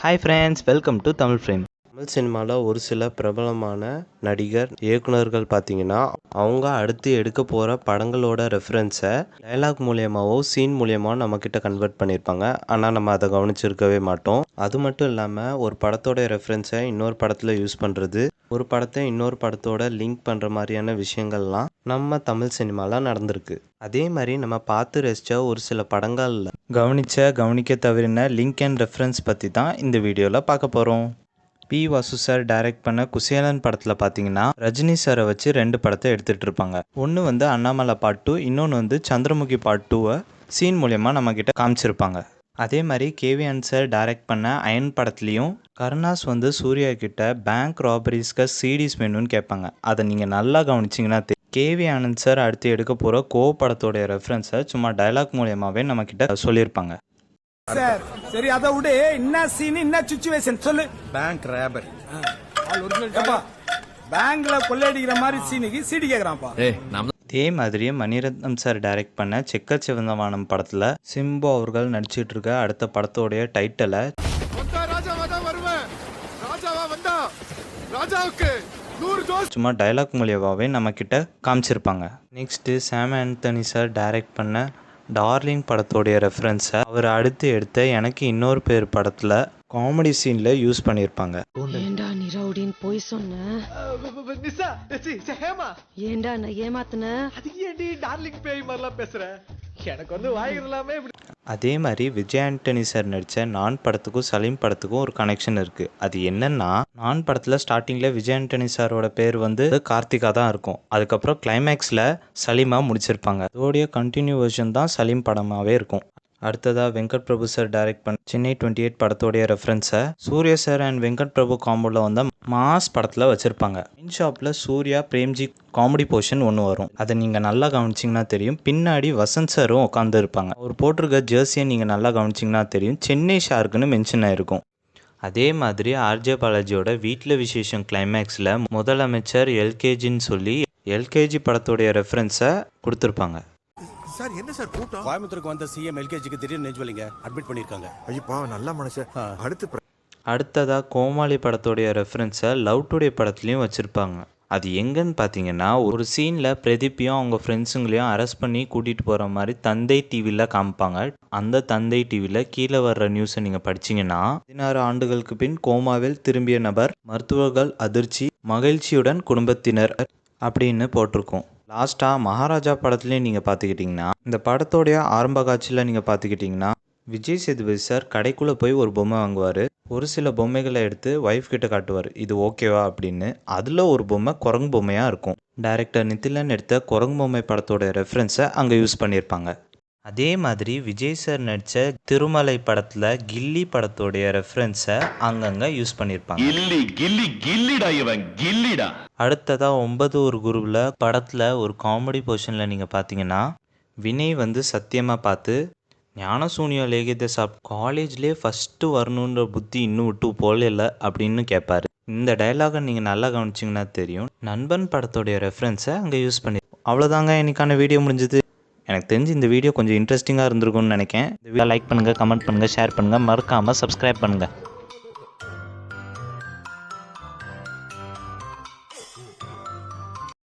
Hi friends, welcome to Tamil frame. Tamil சினிமாவில் ஒரு சில பிரபலமான நடிகர் இயக்குனர்கள் பார்த்தீங்கன்னா அவங்க அடுத்து எடுக்க போகிற படங்களோட ரெஃபரன்ஸை டைலாக் மூலியமாகவோ சீன் மூலியமாக நம்மக்கிட்ட கன்வெர்ட் பண்ணியிருப்பாங்க. ஆனால் நம்ம அதை கவனிச்சிருக்கவே மாட்டோம். அது மட்டும் இல்லாமல் ஒரு படத்தோட ரெஃபரன்ஸை இன்னொரு படத்தில் யூஸ் பண்ணுறது, ஒரு படத்தை இன்னொரு படத்தோட லிங்க் பண்ணுற மாதிரியான விஷயங்கள்லாம் நம்ம தமிழ் சினிமாவில் நடந்திருக்கு. அதே மாதிரி நம்ம பார்த்து ரசித்த ஒரு சில படங்களில் கவனிக்க தவறின லிங்க் அண்ட் ரெஃபரன்ஸ் பற்றி தான் இந்த வீடியோவில் பார்க்க போகிறோம். பி. வாசு சார் டைரக்ட் பண்ண குசேலன் படத்தில் பார்த்தீங்கன்னா ரஜினி சாரை வச்சு 2 படத்தை எடுத்துகிட்டு இருப்பாங்க. ஒன்று வந்து அண்ணாமலை பார்ட் 2, இன்னொன்று வந்து சந்திரமுகி பார்ட் 2வை சீன் மூலயமா நம்மக்கிட்ட காமிச்சிருப்பாங்க. அதே மாதிரி கேவி ஆனந்த் சார் டைரக்ட் பண்ண அயன் படத்துலேயும் கருணாஸ் வந்து சூர்யா கிட்ட பேங்க் ராபரிஸ்க்கு சீடிஸ் வேணும்னு கேட்பாங்க. அதை நீங்கள் நல்லா கவனிச்சிங்கன்னா கேவி ஆனந்த் சார் அடுத்து எடுக்க போகிற படத்தோடைய ரெஃபரன்ஸை சும்மா டைலாக் மூலியமாகவே நம்மக்கிட்ட சொல்லியிருப்பாங்க. சார் சரி, அதை விட என்ன சீன் என்ன சிச்சுவேஷன் சொல்லு. பேங்க் ராபர் பேங்க்ல கொள்ளையடிக்கிற மாதிரி சீனுக்கு சீடி கேக்குறான்ப்பா. இதே மாதிரியே மணிரத்னம் சார் டைரக்ட் பண்ண செக்க சிவந்த வானம் படத்தில் சிம்பு அவர்கள் நடிச்சிட்டு இருக்க அடுத்த படத்தோடைய டைட்டிலை சும்மா டைலாக் மூலியமாகவே நம்ம கிட்ட காமிச்சிருப்பாங்க. நெக்ஸ்ட் சாம் ஆண்டனி சார் டைரக்ட் பண்ண டார்லிங் படத்தோடைய ரெஃபரன்ஸை அவர் அடுத்து எடுத்த எனக்கு இன்னொரு பேர் படத்தில் காமெடி சீனில் யூஸ் பண்ணியிருப்பாங்க. ஏண்டா நீ ரவுடின்னு போய் சொன்ன? ஏண்டா நான் ஏமாத்தின? டார்லிங் பேய் மாதிரிலாம் பேசுற, எனக்கு வந்து வாயிரலாமே. அதே மாதிரி விஜய் ஆண்டனி சார் நடித்த நான் படத்துக்கும் சலீம் படத்துக்கும் ஒரு கனெக்ஷன் இருக்குது. அது என்னன்னா, நான் படத்தில் ஸ்டார்டிங்கில் விஜய் ஆண்டனி சாரோட பேர் வந்து கார்த்திகா தான் இருக்கும். அதுக்கப்புறம் கிளைமேக்ஸில் சலீமாக முடிச்சிருப்பாங்க. அதோடைய கண்டினியூ வெர்ஷன் தான் சலீம் படமாகவே இருக்கும். அடுத்ததாக வெங்கட் பிரபு சார் டைரக்ட் பண்ண சென்னை 28 படத்தோடைய ரெஃபரன்ஸை சூர்யா சார் அண்ட் வெங்கட் பிரபு காம்போவில் வந்த மாஸ் படத்தில் வச்சுருப்பாங்க. மெயின் ஷாப்பில் சூர்யா பிரேம்ஜி காமெடி போர்ஷன் ஒன்று வரும். அதை நீங்கள் நல்லா கவனிச்சிங்கன்னா தெரியும். பின்னாடி வசந்த் சாரும் உட்காந்து இருப்பாங்க. அவர் போட்டிருக்க ஜெர்சியை நீங்கள் நல்லா கவனிச்சிங்கன்னா தெரியும், சென்னை ஷார்க்குன்னு மென்ஷன் ஆகிருக்கும். அதே மாதிரி ஆர்ஜே பாலாஜியோட வீட்டில் விசேஷம் கிளைமேக்ஸில் முதலமைச்சர் எல்கேஜின்னு சொல்லி எல்கேஜி படத்தோடைய ரெஃபரன்ஸை கொடுத்துருப்பாங்க. சார் என்ன சார் கூட்டம்? கோயம்புத்தூருக்கு வந்த சிஎம் எல்கேஜிக்கு திடீர்னு நெஞ்சுவலிங்க அட்மிட் பண்ணியிருக்காங்க. ஐயப்பா நல்ல மனுஷன். அடுத்ததாக கோமாளி படத்தோடைய ரெஃபரன்ஸை லவ் டுடே படத்துலையும் வச்சுருப்பாங்க. அது எங்கன்னு பார்த்தீங்கன்னா, ஒரு சீனில் பிரதீப்பையும் அவங்க ஃப்ரெண்ட்ஸுங்களையும் அரெஸ்ட் பண்ணி கூட்டிகிட்டு போகிற மாதிரி தந்தை டிவியில் காமிப்பாங்க. அந்த தந்தை டிவியில் கீழே வர்ற நியூஸை நீங்கள் படிச்சிங்கன்னா 16 ஆண்டுகளுக்கு பின் கோமாவில் திரும்பிய நபர், மருத்துவர்கள் அதிர்ச்சி, மகிழ்ச்சியுடன் குடும்பத்தினர் அப்படின்னு போட்டிருக்கோம். லாஸ்ட்டாக மகாராஜா படத்துலேயும் நீங்கள் பார்த்துக்கிட்டிங்கன்னா, இந்த படத்தோடைய ஆரம்ப காட்சியில் நீங்கள் பார்த்துக்கிட்டிங்கன்னா விஜய் சேதுபதி சார் கடைக்குள்ளே போய் ஒரு பொம்மை வாங்குவார். ஒரு சில பொம்மைகளை எடுத்து ஒய்ஃப் கிட்ட காட்டுவார், இது ஓகேவா அப்படின்னு. அதில் ஒரு பொம்மை குரங்கு பொம்மையாக இருக்கும். டைரக்டர் நிதிலன் எடுத்த குரங்கு பொம்மை படத்தோட ரெஃபரன்ஸை அங்கே யூஸ் பண்ணியிருப்பாங்க. அதே மாதிரி விஜய் சார் நடித்த திருமலை படத்தில் கில்லி படத்தோடைய ரெஃபரன்ஸை அங்கங்கே யூஸ் பண்ணியிருப்பாங்க. அடுத்ததாக 9 ஒரு குருவில் படத்தில் ஒரு காமெடி போர்ஷனில் நீங்கள் பார்த்தீங்கன்னா, வினய் வந்து சத்தியமாக பார்த்து ஞானசூனியம் லேகியத்தை காலேஜ்லேயே ஃபஸ்ட்டு வரணுன்ற புத்தி இன்னும் விட்டு போகல அப்படின்னு கேட்பாரு. இந்த டைலாகை நீங்கள் நல்லா கவனிச்சிங்கன்னா தெரியும், நண்பன் படத்தோடைய ரெஃபரன்ஸை அங்கே யூஸ் பண்ணி. அவ்வளோதாங்க இன்னைக்கான வீடியோ முடிஞ்சது. எனக்கு தெரிஞ்சு இந்த வீடியோ கொஞ்சம் இன்ட்ரெஸ்டிங்காக இருந்திருக்கும்னு நினைக்கிறேன். இந்த வீடியோ லைக் பண்ணுங்கள், கமெண்ட் பண்ணுங்கள், ஷேர் பண்ணுங்கள், மறக்காமல் சப்ஸ்கிரைப் பண்ணுங்கள்.